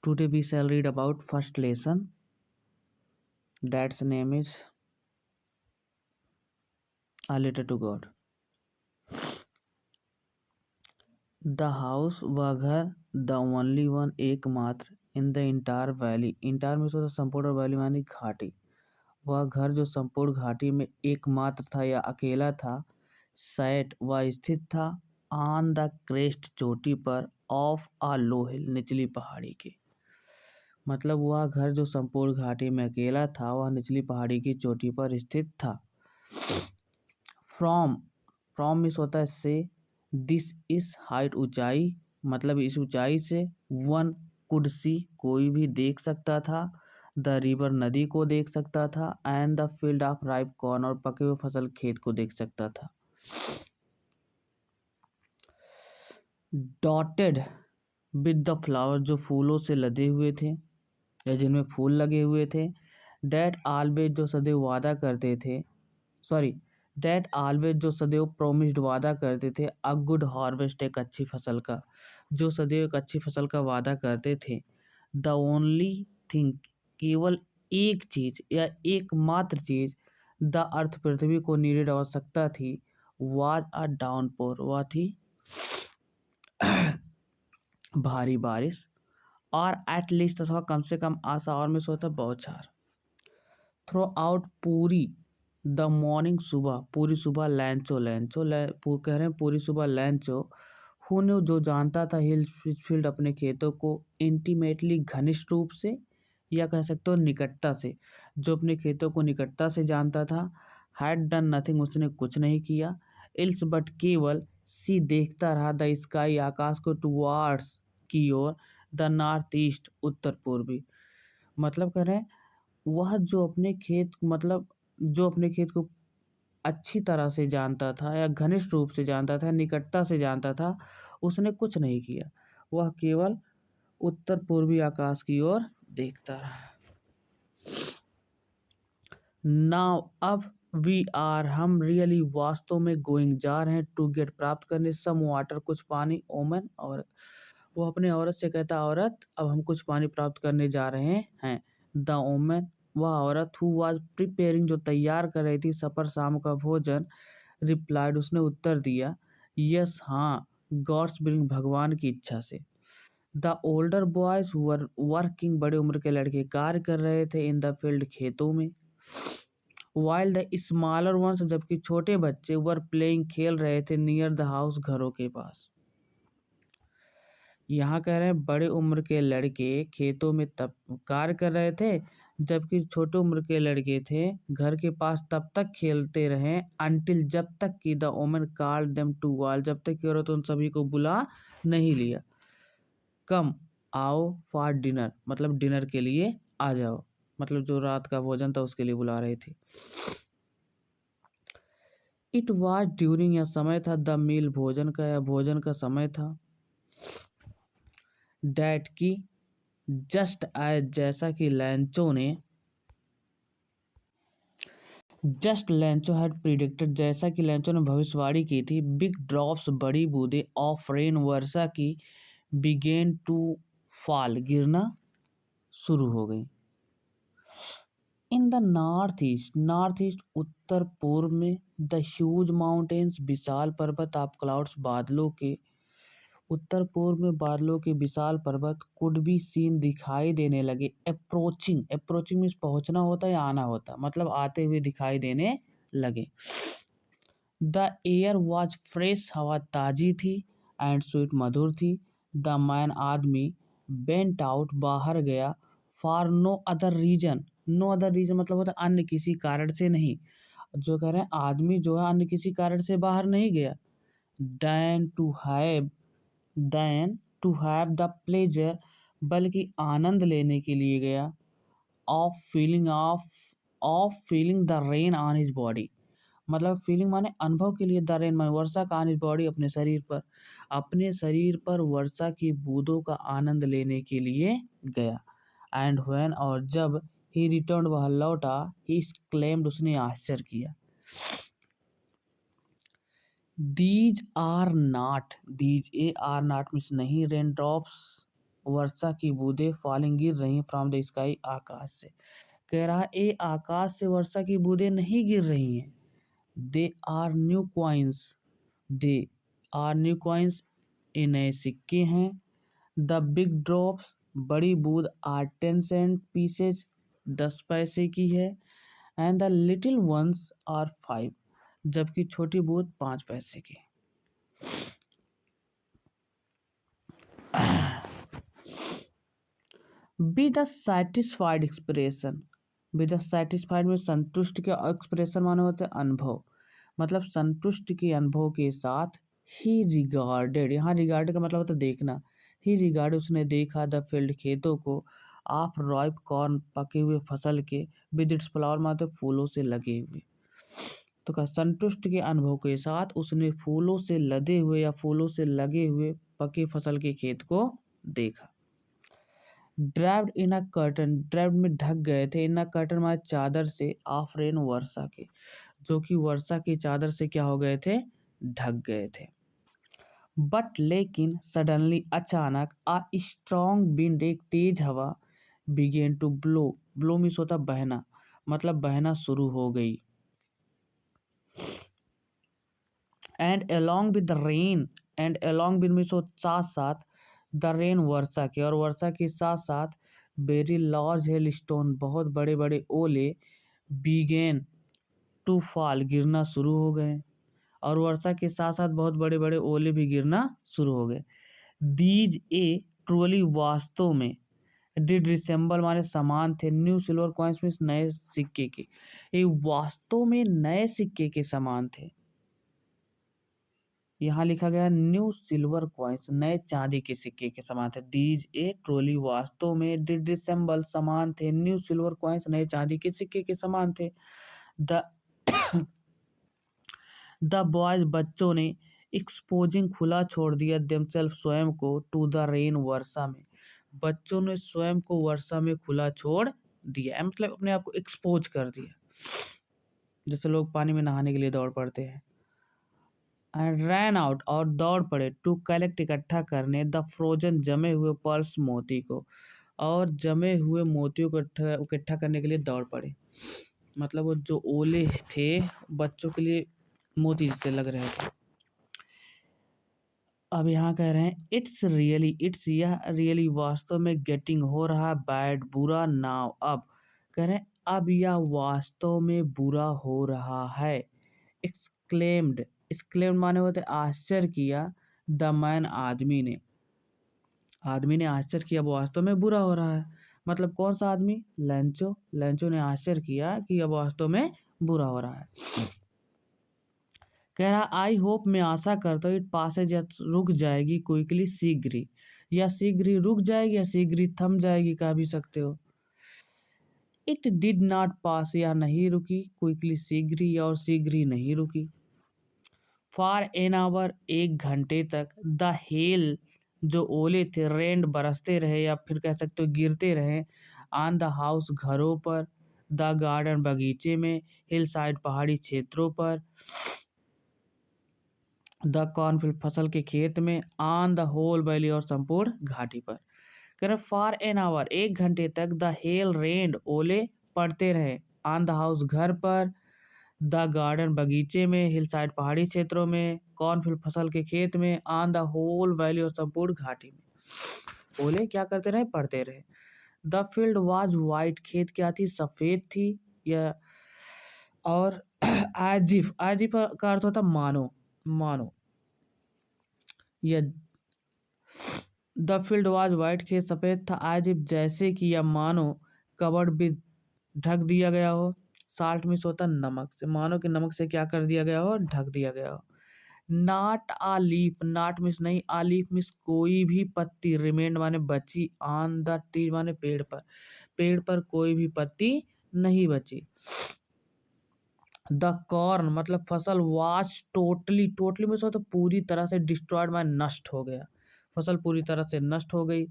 Today we shall read about first lesson. That's name is A Letter to God. The house वह घर the only one एकमात्र in the entire valley. Entire में सोचा संपूर्ण valley मानी घाटी. वह घर जो संपूर्ण घाटी में एकमात्र था या अकेला था. सैट वह स्थित था ऑन द क्रेस्ट चोटी पर ऑफ आ लो हिल निचली पहाड़ी के. मतलब वह घर जो संपूर्ण घाटी में अकेला था वह निचली पहाड़ी की चोटी पर स्थित था. फ्रॉम मीन्स होता है से. दिस इस हाइट ऊंचाई मतलब इस ऊंचाई से. वन कुड सी कोई भी देख सकता था. द रिवर नदी को देख सकता था. And the field of ripe corn और पके हुए फसल खेत को देख सकता था. डॉटेड विद द फ्लावर जो फूलों से लदे हुए थे या जिनमें फूल लगे हुए थे. डैट ऑलवेज जो सदैव वादा करते थे. डैट ऑलवेज जो सदैव प्रोमिस्ड वादा करते थे. अ गुड हार्वेस्ट एक अच्छी फसल का. जो सदैव एक अच्छी फसल का वादा करते थे. द ओनली थिंग केवल एक चीज या एकमात्र चीज द अर्थ पृथ्वी को नीडेड आवश्यकता थी. वाज अ डाउनपोर वह थी भारी बारिश. और एट लीस्ट अथवा कम से कम आशा और में सोता बौछार. थ्रू आउट पूरी द मॉर्निंग सुबह पूरी सुबह लैंचो कह रहे हैं पूरी सुबह लैंचो हु ने जो जानता था हिल फील्ड अपने खेतों को इंटीमेटली घनिष्ठ रूप से या कह सकते हो निकटता से. जो अपने खेतों को निकटता से जानता था. हैड डन नथिंग उसने कुछ नहीं किया. इल्स बट केवल सी देखता रहा द स्काई आकाश को टुवार्ड्स की ओर. द नॉर्थ ईस्ट उत्तर पूर्वी. मतलब कह रहे हैं वह जो अपने खेत को अच्छी तरह से जानता था या घनिष्ठ रूप से जानता था निकटता से जानता था. उसने कुछ नहीं किया. वह केवल उत्तर पूर्वी आकाश की ओर देखता रहा. नाउ अब वी आर हम रियली वास्तव में गोइंग जा रहे हैं टू गेट प्राप्त करने सम वाटर कुछ पानी. ओमन औरत. वो अपने औरत से कहता औरत अब हम कुछ पानी प्राप्त करने जा रहे हैं. द ओमन वह औरत हु वाज प्रिपेयरिंग जो तैयार कर रही थी सपर शाम का भोजन. रिप्लाइड उसने उत्तर दिया. यस हाँ गॉड्स विलिंग भगवान की इच्छा से. The older boys were working बड़े उम्र के लड़के कार्य कर रहे थे इन द फील्ड खेतों में. वाइल द स्मॉलर वंस जबकि छोटे बच्चे वर प्लेइंग खेल रहे थे नियर द हाउस घरों के पास. यहाँ कह रहे हैं बड़े उम्र के लड़के खेतों में तब कार्य कर रहे थे जबकि छोटे उम्र के लड़के थे घर के पास तब तक खेलते रहे अंटिल जब तक कि द ओमन कॉल्ड देम टू वॉल जब तक कि औरत उन सभी को बुला नहीं लिया. कम आओ फॉर डिनर मतलब डिनर के लिए आ जाओ. मतलब जो रात का भोजन था उसके लिए बुला रही थी. इट वॉज ड्यूरिंग यह समय था द मील भोजन का या भोजन का समय था. डैट की जस्ट एज जैसा कि लैंचो हैड प्रिडिक्टेड जैसा कि लैंचो ने भविष्यवाणी की थी. बिग ड्रॉप्स बड़ी बूंदें ऑफ रेन वर्षा की बिगेन टू फॉल गिरना शुरू हो गई. इन द नॉर्थ ईस्ट उत्तर पूर्व में द ह्यूज माउंटेन्स विशाल पर्वत ऑफ क्लाउड्स बादलों के उत्तर पूर्व में बादलों के विशाल पर्वत कुड बी सीन दिखाई देने लगे. अप्रोचिंग मीन्स पहुंचना होता है या आना होता है मतलब आते हुए दिखाई देने लगे. द एयर वॉज फ्रेश हवा ताजी थी एंड स्वीट मधुर थी. द मैन आदमी बेंट आउट बाहर गया. फॉर नो अदर रीजन मतलब होता है अन्य किसी कारण से नहीं. जो कह रहे हैं आदमी जो है अन्य किसी कारण से बाहर नहीं गया. Then to have the pleasure बल्कि आनंद लेने के लिए गया. Of feeling the rain on his body मतलब फीलिंग माने अनुभव के लिए. द रेन माने वर्षा का ऑन हिज बॉडी अपने शरीर पर वर्षा की बूंदों का आनंद लेने के लिए गया. एंड व्हेन और जब ही रिटर्न वह लौटा ही क्लेम्ड उसने आश्चर्य किया. दीज आर नॉट मीन्स नहीं रेन ड्रॉप्स वर्षा की बूंदें फॉलिंग गिर रही फ्रॉम द स्काई आकाश से। कह रहा है ये आकाश से वर्षा की बूंदें नहीं गिर रही हैं। They are new coins, they are new coins, ये नए सिक्के हैं। द बिग ड्रॉप्स, बड़ी बूंद, आर 10 सेंट पीसेज, 10 पैसे की है। And the little ones are 5, जबकि छोटी बूंद 5 पैसे की। Be the satisfied expression, be the satisfied में संतुष्ट के एक्सप्रेशन माने होते हैं अनुभव, मतलब संतुष्ट के अनुभव के साथ। ही रिगार्डेड, यहाँ रिगार्ड का मतलब होता है देखना। ही रिगार्ड, उसने देखा, द फील्ड खेतों को, ऑफ राइप कॉर्न, पके हुए फसल के, विद इट्स फ्लावर माते फूलों से लगे हुए। तो कहा संतुष्ट के अनुभव के साथ उसने फूलों से लदे हुए या फूलों से लगे हुए पके फसल के खेत को देखा। ड्रैप्ड इन अ कर्टन, ड्रैप्ड में ढक गए थे, इन अ कर्टन माने चादर से, ऑफ रेन वर्षा के, जो कि वर्षा की चादर से क्या हो गए थे, ढक गए थे। बट लेकिन सडनली अचानक, अ स्ट्रॉन्ग विंड, एक तेज हवा, begin to blow, blow means होता बहना, मतलब बहना शुरू हो गई। And along with rain, and along with means साथ साथ, द रेन वर्षा के, और वर्षा के साथ साथ वेरी लार्ज हेल स्टोन, बहुत बड़े बड़े ओले, बिगेन टू फॉल, गिरना शुरू हो गए। और वर्षा के साथ साथ बहुत बड़े बड़े ओले भी गिरना शुरू हो गए। दीज ए ट्रोली, वास्तव में, डिड रिसेंबल माने समान थे, न्यू सिल्वर कॉइन्स में नए सिक्के के, ये वास्तव में नए सिक्के के समान थे। यहाँ लिखा गया न्यू सिल्वर कॉइन्स, नए चांदी के सिक्के के समान थे। दीज ए ट्रोली, वास्तव में, डिड रिसेंबल समान थे, न्यू सिल्वर कॉइन्स, नए चांदी के सिक्के के समान थे। द द बॉयज, बच्चों ने, एक्सपोजिंग, खुला छोड़ दिया, देमसेल्फ, स्वयं को, टू द रेन, वर्षा में, बच्चों ने स्वयं को वर्षा में खुला छोड़ दिया, मतलब अपने आप को एक्सपोज कर दिया, जैसे लोग पानी में नहाने के लिए दौड़ पड़ते हैं। एंड रैन आउट, और दौड़ पड़े, टू कलेक्ट, इकट्ठा करने, द फ्रोजन, जमे हुए, पर्ल्स, मोती को, और जमे हुए मोतियों को इकट्ठा करने के लिए दौड़ पड़े, मतलब वो जो ओले थे बच्चों के लिए मोती से लग रहे थे। अब यहाँ कह रहे हैं इट्स रियली, इट्स, यह रियली, वास्तव में, गेटिंग, हो रहा, बैड, बुरा, नाउ, अब, कह रहे हैं अब यह वास्तव में बुरा हो रहा है। एक्सक्लेम्ड, एक्सक्लेम्ड माने होते आश्चर्य किया, द मैन, आदमी ने, आदमी ने आश्चर्य किया, अब वास्तव में बुरा हो रहा है, मतलब कौन सा आदमी, लेंचो, लेंचो ने आश्चर्य किया कि अब वास्तव में बुरा हो रहा है। कह रहा आई होप, मैं आशा करता हूँ, इट पासेज, रुक जाएगी, क्विकली, शीघ्र ही, या शीघ्र ही रुक जाएगी, या शीघ्र ही थम जाएगी, कह भी सकते हो। इट डिड नॉट पास, या नहीं रुकी, क्विकली, शीघ्र ही, और शीघ्र ही नहीं रुकी। फॉर एन आवर, 1 घंटे तक, द हेल, जो ओले थे, रेंड, बरसते रहे, या फिर कह सकते हो गिरते रहे, ऑन द हाउस, घरों पर, द गार्डन, बगीचे में, हिल साइड, पहाड़ी क्षेत्रों पर, द कॉर्नफील्ड, फसल के खेत में, ऑन द होल वैली, और संपूर्ण घाटी पर। कह रहे फॉर एन आवर, 1 घंटे तक, द हेल रेंड, ओले पड़ते रहे, ऑन द हाउस, घर पर, द गार्डन, बगीचे में, हिल साइड, पहाड़ी क्षेत्रों में, कॉर्नफील्ड, फसल के खेत में, ऑन द होल वैली, और संपूर्ण घाटी में, ओले क्या करते रहे, पड़ते रहे। द फील्ड वाज वाइट, खेत क्या थी, सफेद थी, या, और आजिफ, आजिफ का अर्थ होता मानो, मानो, या द फील्ड वाज वाइट, खेत सफेद था, आज इफ, जैसे कि, या मानो, कवर्ड विद, ढक दिया गया हो, साल्ट मिस होता नमक से, मानो कि नमक से क्या कर दिया गया हो, ढक दिया गया हो। Not a leaf, not miss नहीं, आ लीफ मिस कोई भी पत्ती, रिमेंड माने बची, ऑन द ट्री माने पेड़ पर, पेड़ पर कोई भी पत्ती नहीं बची। द कॉर्न मतलब फसल, वाश टोटली, टोटली में तो पूरी तरह से, डिस्ट्रॉयड माने नष्ट हो गया, फसल पूरी तरह से नष्ट हो गई।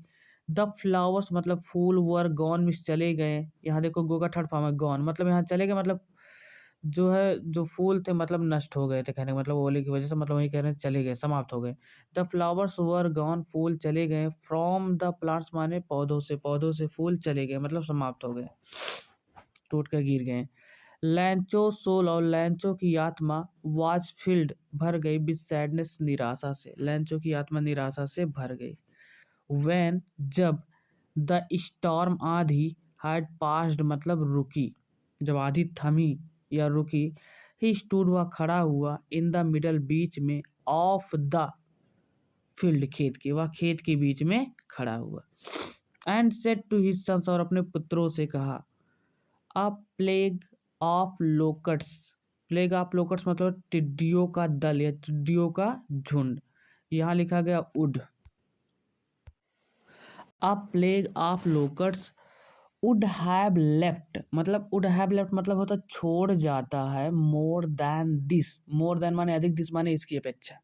द फ्लावर्स मतलब फूल, वर गॉन मिस चले गए, यहाँ देखो गो का थर्ड फॉर्म है गॉन, मतलब यहाँ चले गए, मतलब जो है जो फूल थे मतलब नष्ट हो गए थे, कहने का मतलब ओले की वजह से, मतलब वही कह रहे हैं चले गए, समाप्त हो गए। द फ्लावर्स वर गॉन, फूल चले गए, फ्रॉम द प्लांट्स माने पौधों से फूल चले गए मतलब समाप्त हो गए, टूट कर गिर गए। लैंचो सोल, और लैंचो की आत्मा वाज फिल्ड भर गई विद सैडनेस, निराशा से, लैंचो की आत्मा निराशा से भर गई। व्हेन जब द स्टॉर्म, आंधी, हैड पास्ड मतलब रुकी, जब आंधी थमी या रुकी, ही स्टूड, वह खड़ा हुआ, इन द मिडल बीच में, ऑफ द फील्ड खेत के, वह खेत के बीच में खड़ा हुआ। And said to his sons, और अपने पुत्रों से कहा, a plague of locusts, plague of locusts मतलब टिड्डियों का दल या टिड्डियों का झुंड, यहाँ लिखा गया would. A plague of locusts would have left, मतलब वुड हैव लेफ्ट मतलब होता छोड़ जाता है, more than this, more than माने अधिक, दिस माने इसकी अपेक्षा,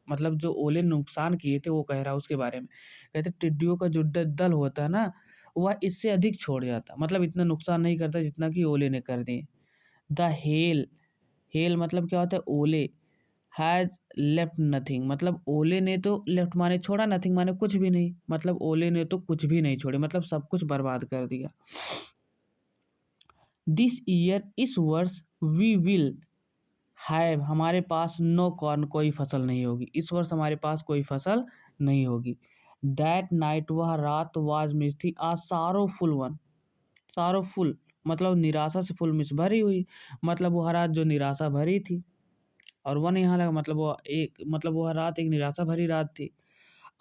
मतलब जो ओले नुकसान किए थे वो कह रहा है उसके बारे में। कहते टिड्डियों का जो दल होता है ना, वह इससे अधिक छोड़ जाता, मतलब इतना नुकसान नहीं करता जितना कि ओले ने कर दिए। द हेल, हेल मतलब क्या होता है ओले, हैज लेफ्ट नथिंग, मतलब ओले ने तो लेफ्ट माने छोड़ा, नथिंग माने कुछ भी नहीं, मतलब ओले ने तो कुछ भी नहीं छोड़े, मतलब सब कुछ बर्बाद कर दिया। दिस ईयर, इस वर्ष, वी विल हैव, हमारे पास नो कॉर्न, कोई फसल नहीं होगी, इस वर्ष हमारे पास कोई फसल नहीं होगी। दैट नाइट, वह रात, वाज मिस थी, आ सारोफुल वन, सारोफुल मतलब निराशा से, फुल मिस भरी हुई, मतलब वह रात जो निराशा भरी थी, और वन यहाँ लगा मतलब वो एक, मतलब वह रात एक निराशा भरी रात थी।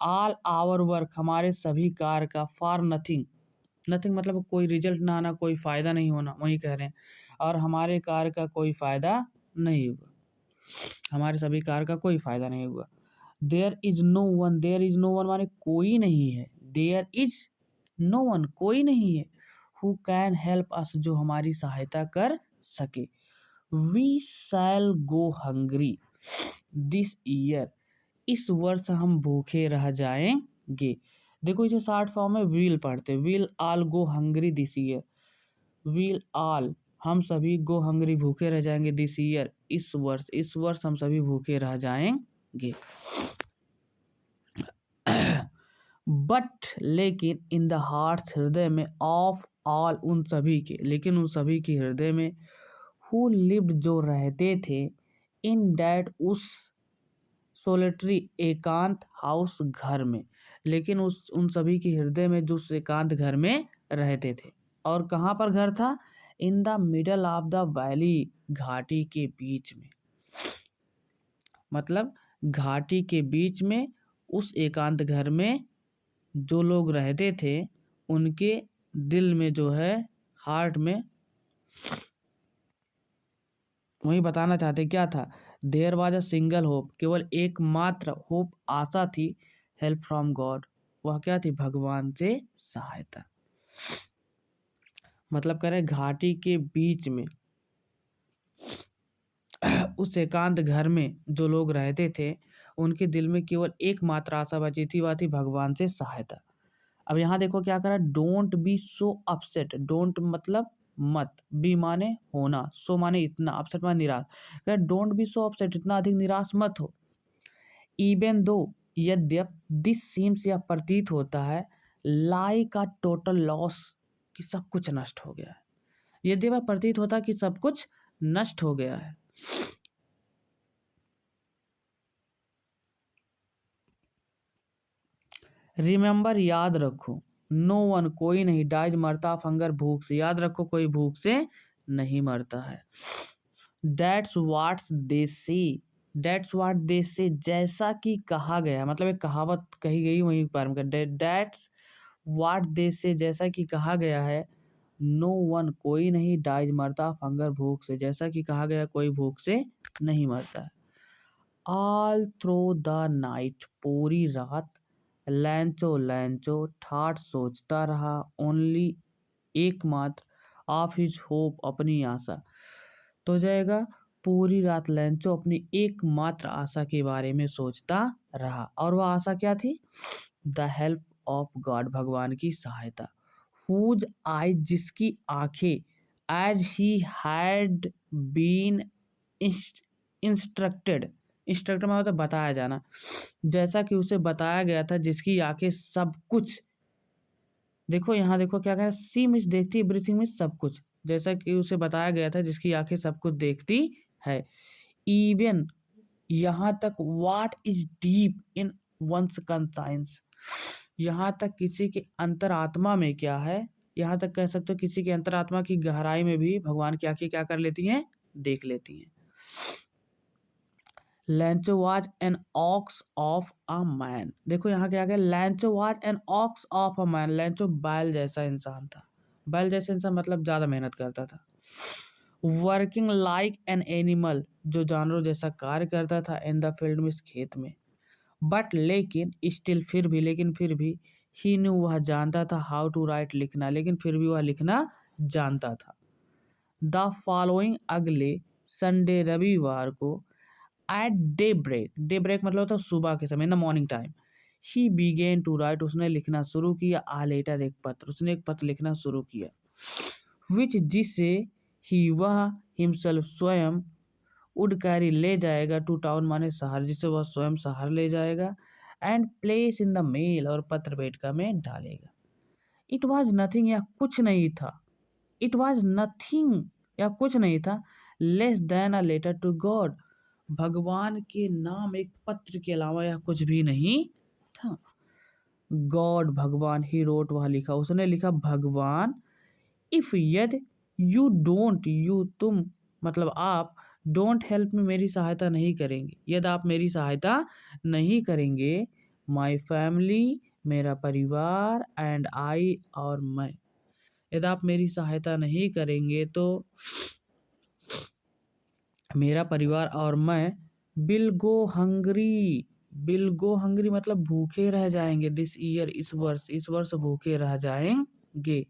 ऑल आवर वर्क, हमारे सभी कार्य का, फॉर नथिंग, नथिंग मतलब कोई रिजल्ट ना आना, कोई फायदा नहीं होना, वही कह रहे हैं, और हमारे कार्य का कोई फायदा नहीं हुआ, हमारे सभी कार्य का कोई फायदा नहीं हुआ। There is no one, there is no one माने कोई नहीं है, देयर इज नो वन कोई नहीं है, हु कैन हेल्प अस जो हमारी सहायता कर सके। We shall go hungry this year, इस वर्ष हम भूखे रह जाएंगे। देखो इसे शॉर्ट फॉर्म में विल पढ़ते, we'll all go hungry this year, we'll all हम सभी गो हंग्री भूखे रह जाएंगे, दिस ईयर इस वर्ष हम सभी भूखे रह जाएंगे। बट लेकिन, इन द हार्ट हृदय में, ऑफ ऑल उन सभी के, लेकिन उन सभी के हृदय में, हु लिव्ड जो रहते थे, इन डैट उस सोलेटरी एकांत हाउस घर में, लेकिन उस उन सभी के हृदय में जो उस एकांत घर में रहते थे, और कहाँ पर घर था, in the middle of the valley, घाटी के बीच में, मतलब घाटी के बीच में उस एकांत घर में जो लोग रहते थे, उनके दिल में जो है, हार्ट में, वही बताना चाहते क्या था, there was a single hope, केवल एकमात्र होप आशा थी, हेल्प फ्रॉम गॉड, वह क्या थी, भगवान से सहायता, मतलब कह रहे घाटी के बीच में उस एकांत घर में जो लोग रहते थे, उनके दिल में केवल एकमात्र आशा बची थी, वह थी भगवान से सहायता। अब यहाँ देखो क्या करा, don't be so upset, don't मतलब मत, बी माने होना, सो माने इतना, अपसेट माने निराश, कह डोंट बी सो अपसेट, इतना अधिक निराश मत हो। इवन दो, यद्यप, दिस सीम्स यह प्रतीत होता है, लाइक अ टोटल लॉस कि सब कुछ नष्ट हो गया है, यद्यप यह प्रतीत होता है कि सब कुछ नष्ट हो गया है। रिमेंबर याद रखो, नो वन कोई नहीं, डाइज मरता, फंगर भूख से, याद रखो कोई भूख से नहीं मरता है। डेट्स वाट्स दे से, डेट्स वाट दे से जैसा कि कहा गया, मतलब एक कहावत कही गई वहीं पर में, डेट्स वाट दे से जैसा कि कहा गया है, नो वन कोई नहीं, डाइज मरता, फंगर भूख से, जैसा कि कहा गया कोई भूख से नहीं मरता है। ऑल थ्रू द नाइट, पूरी रात, लैंचो लैंचो ठाठ सोचता रहा, ओनली एकमात्र, ऑफ हिज होप अपनी आशा, तो जाएगा पूरी रात लैंचो अपनी एकमात्र आशा के बारे में सोचता रहा, और वह आशा क्या थी, द हेल्प ऑफ गॉड, भगवान की सहायता। हुज आई, जिसकी आंखें, as he had been instructed. Instructed मतलब होता है बताया जाना, जैसा कि उसे बताया गया था, जिसकी आंखें सब कुछ, देखो यहाँ देखो क्या कह रहा है, सी मीन्स देखती, एवरीथिंग मीन्स सब कुछ, जैसा कि उसे बताया गया था जिसकी आंखें सब कुछ देखती है। इवन यहाँ तक what is deep in one's conscience, यहाँ तक किसी के अंतरात्मा में क्या है, यहाँ तक कह सकते हो किसी के अंतरात्मा की गहराई में भी भगवान की आंखें क्या कर लेती हैं, देख लेती हैं। लैंचो was an ox of a man, देखो यहाँ क्या क्या, लैंचो was an ox of a man, लैंचो बैल जैसा इंसान था, बैल जैसा इंसान मतलब ज्यादा मेहनत करता था। वर्किंग लाइक एन एनिमल, जो जानवरों जैसा कार्य करता था, इन द फील्ड में, इस खेत में। बट लेकिन स्टिल, फिर भी, लेकिन फिर भी, ही न्यू, वह जानता था, हाउ टू राइट, लिखना, लेकिन फिर भी वह लिखना जानता था। द फॉलोइंग, अगले संडे, रविवार को, at day break, day break मतलब होता है सुबह के समय, in the morning time, he began to write, उसने लिखना शुरू किया, आ लेटर, एक पत्र, उसने एक पत्र लिखना शुरू किया, विच, जिसे, ही, वह, हिमसेल्फ, स्वयं, वुड कैरी, ले जाएगा, टू टाउन माने शहर, जिसे वह स्वयं शहर ले जाएगा, and place in the mail, और पत्र पेटिका में डालेगा। इट वॉज नथिंग, या कुछ नहीं था, इट वॉज नथिंग, या कुछ नहीं था, less than a letter to God, भगवान के नाम एक पत्र के अलावा यह कुछ भी नहीं था। गॉड, भगवान, ही रोट, वह लिखा, उसने लिखा, भगवान, इफ, यदि, यू डोंट, यू, तुम, मतलब आप, डोंट हेल्प में, मेरी सहायता नहीं करेंगे, यदि आप मेरी सहायता नहीं करेंगे, माई फैमिली, मेरा परिवार, एंड आई, और मैं, यदि आप मेरी सहायता नहीं करेंगे तो मेरा परिवार और मैं, will go hungry, will go hungry मतलब भूखे रह जाएंगे, दिस ईयर, इस वर्ष भूखे रह जाएंगे।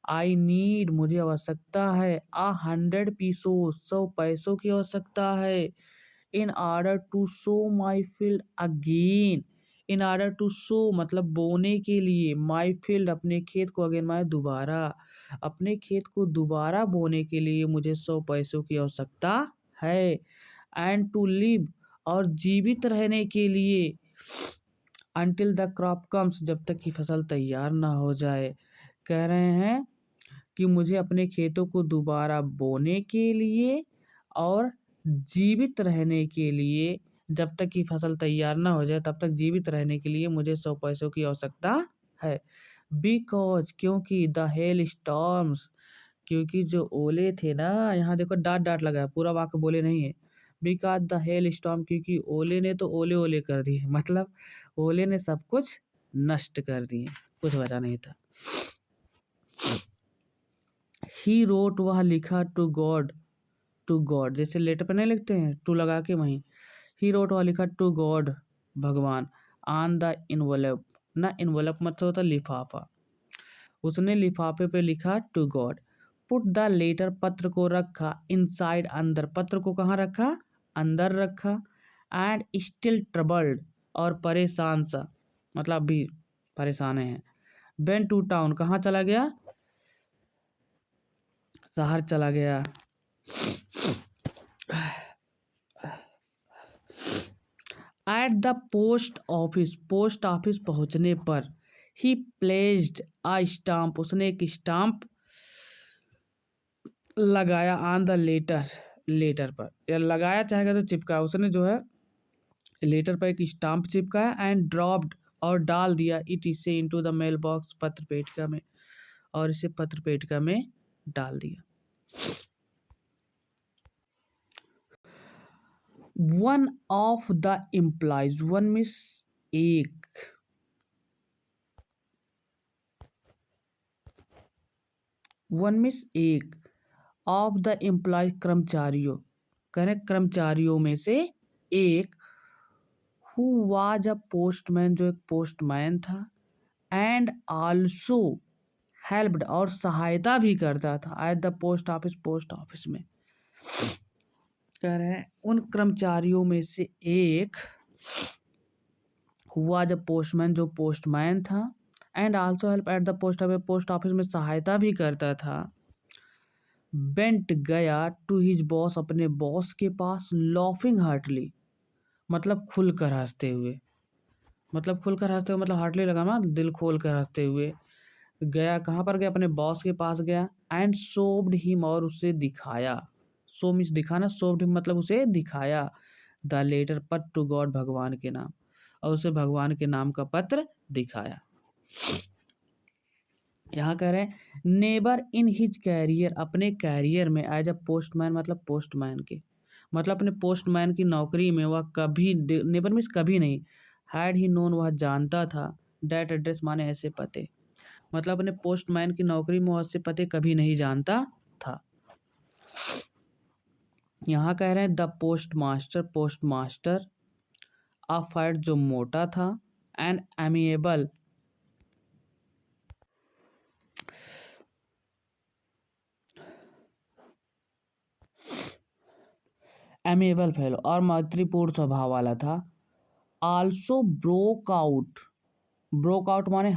आई नीड, मुझे आवश्यकता है, 100 पीसों, 100 पैसों की आवश्यकता है, in order to sow my field again, in order to sow मतलब बोने के लिए, माई फील्ड अपने खेत को, अगेन मैं दोबारा, अपने खेत को दोबारा बोने के लिए मुझे 100 पैसों की आवश्यकता है, एंड टू लिव, और जीवित रहने के लिए, अनटिल द क्रॉप कम्स, जब तक कि फसल तैयार ना हो जाए। कह रहे हैं कि मुझे अपने खेतों को दोबारा बोने के लिए और जीवित रहने के लिए, जब तक कि फसल तैयार ना हो जाए तब तक जीवित रहने के लिए मुझे 100 पैसों की आवश्यकता है। बिकॉज, क्योंकि, द हेल स्टॉर्म्स, क्योंकि जो ओले थे ना, यहाँ देखो डाट डाट लगा है, पूरा वाक्य बोले नहीं है। बिकॉज द हेल स्टॉर्म, क्योंकि ओले ने तो ओले ओले कर दिए, मतलब ओले ने सब कुछ नष्ट कर दिए, कुछ बचा नहीं था। ही रोट, वह लिखा, टू गॉड, टू गॉड, जैसे लेटर पे नहीं लिखते हैं टू लगा के, वहीं ही रोट, वह लिखा, टू गॉड, भगवान, ऑन द इनवलप, ना इनवलप मतलब होता लिफाफा, उसने लिफाफे पे लिखा, to God, put the letter, पत्र को रखा, इनसाइड, अंदर, पत्र को कहाँ रखा, अंदर रखा, एंड स्टिल ट्रबल्ड, और परेशान सा, मतलब भी परेशान है, वेन टू टाउन, कहाँ चला गया, शहर चला गया। एट द पोस्ट ऑफिस पहुंचने पर, ही प्लेस्ड अ स्टाम्प, उसने एक स्टाम्प लगाया, ऑन द लेटर, लेटर पर, या लगाया चाहेगा तो चिपका, उसने जो है लेटर पर एक स्टाम्प चिपकाया, एंड ड्रॉप्ड, और डाल दिया, इट इसे इनटू द मेल बॉक्स, पत्र पेटिका में, और इसे पत्र पेटिका में डाल दिया। One of the employees, one miss एक, वन मिस एक, ऑफ द एम्प्लॉय, कर्मचारियों, करें कर्मचारियों में से एक, हु वाज अ पोस्टमैन, जो एक पोस्टमैन था, एंड आल्सो हेल्प्ड, और सहायता भी करता था, at the post office, post office में। कह रहे हैं उन कर्मचारियों में से एक, हुआ जब पोस्टमैन, जो पोस्टमैन था, and also help at the post office, post office में सहायता भी करता था, बेंट गया टू हिज बॉस, अपने बॉस के पास, लॉफिंग हार्टली, मतलब खुलकर हंसते हुए, मतलब खुलकर हंसते हुए मतलब हार्टली लगा ना, दिल खोल कर हंसते हुए। गया कहाँ पर गया, अपने बॉस के पास गया। एंड शोव्ड हिम, और उसे दिखाया, शो मीन्स दिखाना, शोव्ड हिम मतलब उसे दिखाया, द लेटर पत्र टू गॉड, भगवान के नाम, और उसे भगवान के नाम का पत्र दिखाया। यहाँ कह रहे हैं नेबर इन हिज कैरियर, अपने कैरियर में, एज अ पोस्टमैन मतलब पोस्टमैन के, मतलब अपने पोस्टमैन की नौकरी में वह कभी, नेबर मीन्स कभी नहीं, हैड ही नोन वह जानता था, डैट एड्रेस माने ऐसे पते, मतलब अपने पोस्टमैन की नौकरी में वह ऐसे पते कभी नहीं जानता था। यहाँ कह रहे हैं the post master, post master, a fat जो मोटा था, एंड एमिएबल, एमिएबल फेलो और मैत्रीपूर्ण स्वभाव वाला था। Also broke out, broke out माने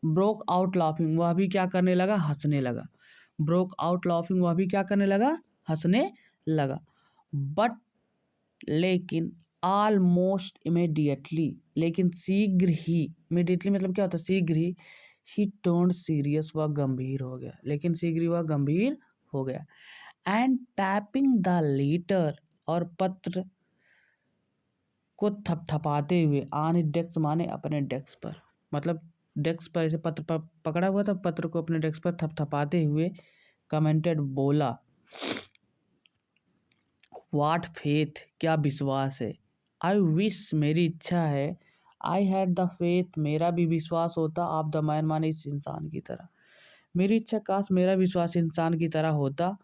ब्रोक आउट लाफिंग, वह भी क्या करने लगा, हंसने लगा। ब्रोक आउट लाफिंग, वह भी क्या करने लगा, हंसने लगा। बट लेकिन ऑलमोस्ट इमीडिएटली, लेकिन शीघ्र ही, इमीडिएटली मतलब क्या होता है, शीघ्र ही टर्न सीरियस, वह गंभीर हो गया, लेकिन शीघ्र ही वह गंभीर हो गया। एंड टैपिंग द लेटर, और पत्र को थपथपाते हुए, ऑन डेस्क माने अपने डेस्क पर, मतलब डेस्क पर ऐसे पत्र पर पकड़ा हुआ था, पत्र को अपने डेस्क पर थपथपाते हुए कमेंटेड, बोला, व्हाट फेथ, क्या विश्वास है, आई विश, मेरी इच्छा है, आई हैड द फेथ, मेरा भी विश्वास होता, ऑफ द मैन माने इस इंसान की तरह, मेरी इच्छा काश मेरा विश्वास इंसान की तरह होता,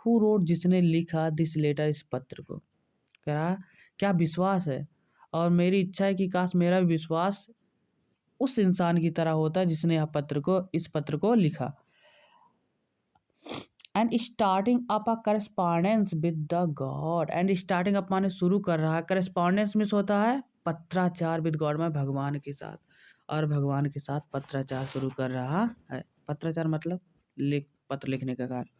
हु रोड, जिसने लिखा, दिस लेटर, इस पत्र को, कह रहा क्या विश्वास है, और मेरी इच्छा है कि काश मेरा भी विश्वास उस इंसान की तरह होता जिसने यह पत्र को, इस पत्र को लिखा। And starting up a correspondence with the God, and starting up माने शुरू कर रहा है, करस्पॉन्डेंस मिस होता है पत्राचार, विद गॉड में भगवान के साथ, और भगवान के साथ पत्राचार शुरू कर रहा है। पत्राचार मतलब पत्र लिखने का कार्य।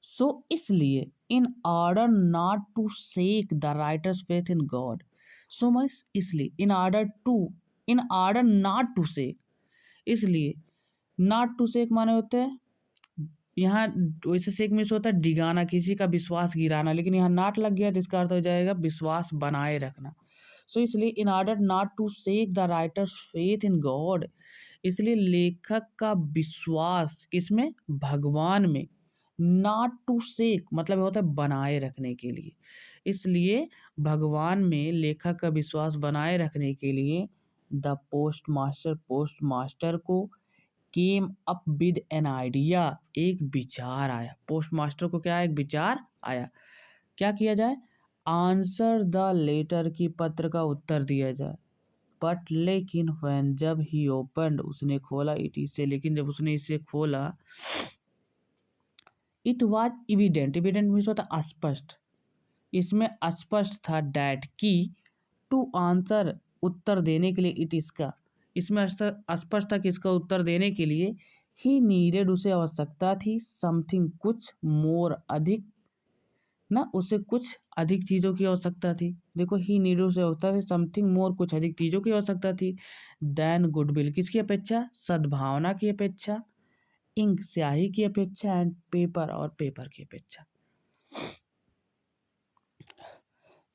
सो इसलिए in order not to shake the writer's faith in God, so much इसलिए, in order not to shake, इसलिए, नॉट टू शेक माने होते हैं यहाँ, वैसे शेक मीन्स होता है डिगाना, किसी का विश्वास गिराना, लेकिन यहाँ नॉट लग गया तो इसका अर्थ हो जाएगा विश्वास बनाए रखना। सो इसलिए in order not to shake the writer's faith in God, इसलिए लेखक का विश्वास किसमें, भगवान में, नॉट टू शेक मतलब होता है बनाए रखने के लिए, इसलिए भगवान में लेखक का विश्वास बनाए रखने के लिए द पोस्ट मास्टर को came up with an idea, एक विचार आया, पोस्ट मास्टर को क्या, एक विचार आया, क्या किया जाए, आंसर द लेटर, की पत्र का उत्तर दिया जाए। बट लेकिन व्हेन, जब ही ओपनड, उसने खोला, इट इसे, लेकिन जब उसने इसे खोला, it was evident, evident means होता स्पष्ट, इसमें स्पष्ट था, डैट की, टू आंसर उत्तर देने के लिए, इट इसका, इसमें स्पष्ट था कि इसका उत्तर देने के लिए, ही नीडेड उसे आवश्यकता थी, समथिंग कुछ, मोर अधिक, ना उसे कुछ अधिक चीज़ों की आवश्यकता थी, देखो ही नीडेड उसे आवश्यकता थी, समथिंग मोर कुछ अधिक चीज़ों की आवश्यकता थी, देन गुडविल, किसकी अपेक्षा, सद्भावना की अपेक्षा, इंक स्याही की अपेक्षा, एंड पेपर और पेपर की अपेक्षा।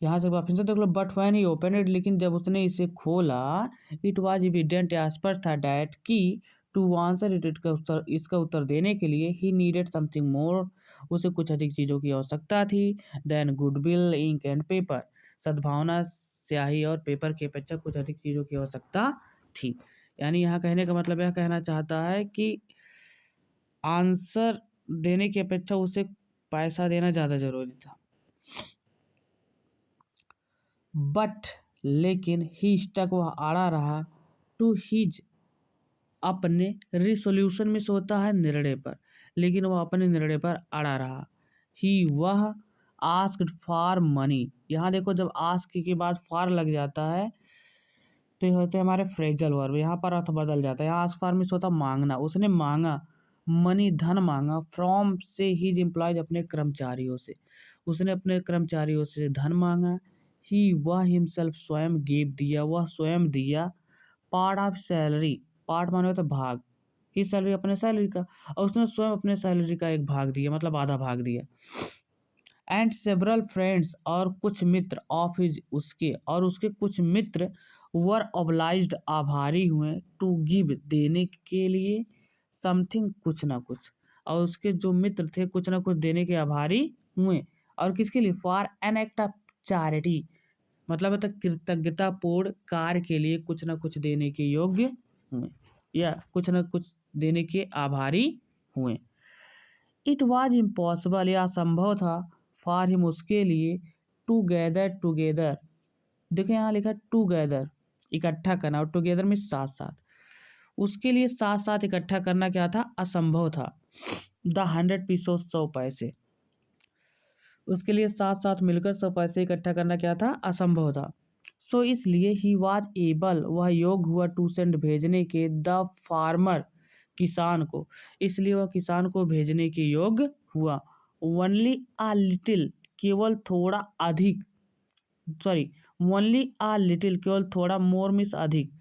यहाँ से वापस से देख लो, but when he open it, लेकिन जब उसने इसे खोला, इट वाज इविडेंट, स्पष्ट था, डैट की, टू आंसर इट, इसका उत्तर देने के लिए, ही नीडेड समथिंग मोर, उसे कुछ अधिक चीज़ों की आवश्यकता थी, then goodwill, ink and paper, सद्भावना, स्याही और पेपर की अपेक्षा कुछ अधिक चीज़ों की आवश्यकता थी। यानी यहाँ कहने का मतलब यह कहना चाहता है कि आंसर देने की अपेक्षा उसे पैसा देना ज़्यादा जरूरी था। बट लेकिन ही स्टक, वह आड़ा रहा, टू हिज, अपने, रिसोल्यूशन में से होता है निर्णय पर, लेकिन वह अपने निर्णय पर अड़ा रहा, ही वह, आस्क्ड फॉर मनी, यहाँ देखो जब आस्क के बाद फॉर लग जाता है तो ये होते हैं हमारे फ्रेजल वर्ब, यहाँ पर अर्थ बदल जाता है, यहाँ आस्क फॉर में से होता मांगना, उसने मांगा, मनी धन मांगा फ्रॉम से हीज एम्प्लॉयज अपने कर्मचारियों से, उसने अपने कर्मचारियों से धन मांगा। ही वह हिमसेल्फ स्वयं गिव दिया, वह स्वयं दिया। पार्ट ऑफ सैलरी, पार्ट माने होता भाग, ही सैलरी अपने सैलरी का, और उसने स्वयं अपने सैलरी का एक भाग दिया मतलब आधा भाग दिया। एंड सेवरल फ्रेंड्स और कुछ मित्र ऑफ हिज उसके और उसके कुछ मित्र वर ऑब्लाइज्ड आभारी हुए टू गिव देने के लिए समथिंग कुछ ना कुछ, और उसके जो मित्र थे कुछ ना कुछ देने के आभारी हुए। और किसके लिए? For an act of charity, मतलब है तो कृतज्ञतापूर्ण कार्य के लिए कुछ ना कुछ देने के योग्य हुए या कुछ ना कुछ देने के आभारी हुए। इट वॉज इम्पॉसिबल, यह असंभव था फॉर हिम उसके लिए टू गैदर टुगेदर, देखो यहाँ लिखा टुगेदर इकट्ठा करना, और टुगेदर में साथ साथ, उसके लिए साथ साथ इकट्ठा करना क्या था? असंभव था। द 100 पीसों 100 पैसे, उसके लिए साथ साथ मिलकर 100 पैसे इकट्ठा करना क्या था? असंभव था। सो इसलिए ही वॉज एबल, वह योग्य हुआ टू सेंड भेजने के द फार्मर किसान को, इसलिए वह किसान को भेजने के योग्य हुआ। ओनली अ लिटिल, केवल थोड़ा अधिक, सॉरी ओनली अ लिटिल केवल थोड़ा, मोर मिस अधिक,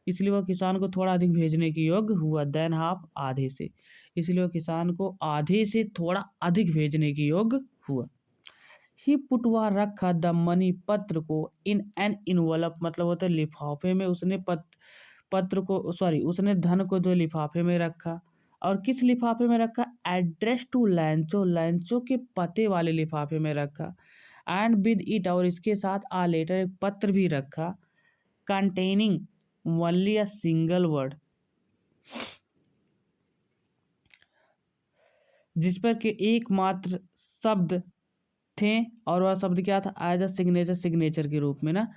इसलिए वह किसान को थोड़ा अधिक भेजने के योग्य हुआ। देन हाफ, आधे से, इसलिए वह किसान को आधे से थोड़ा अधिक भेजने के योग्य हुआ। ही पुट, वह रखा द मनी, पत्र को, इन एन इनवलप, मतलब होता है लिफाफे में, उसने पत्र को, सॉरी उसने धन को जो लिफाफे में रखा, और किस लिफाफे में रखा? एड्रेस टू लैंचो, लैंचो के पते वाले लिफाफे में रखा। एंड विद इट, और इसके साथ आ लेटर, एक पत्र भी रखा, containing only a single word, जिस पर के एकमात्र शब्द थे, और वह शब्द क्या था? एज अ सिग्नेचर, सिग्नेचर के रूप में ना,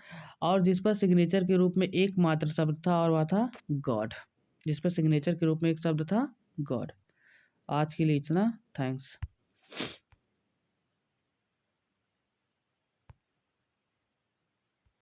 और जिस पर सिग्नेचर के रूप में एकमात्र शब्द था और वह था गॉड, जिस पर सिग्नेचर के रूप में एक शब्द था गॉड। आज के लिए इतना, थैंक्स।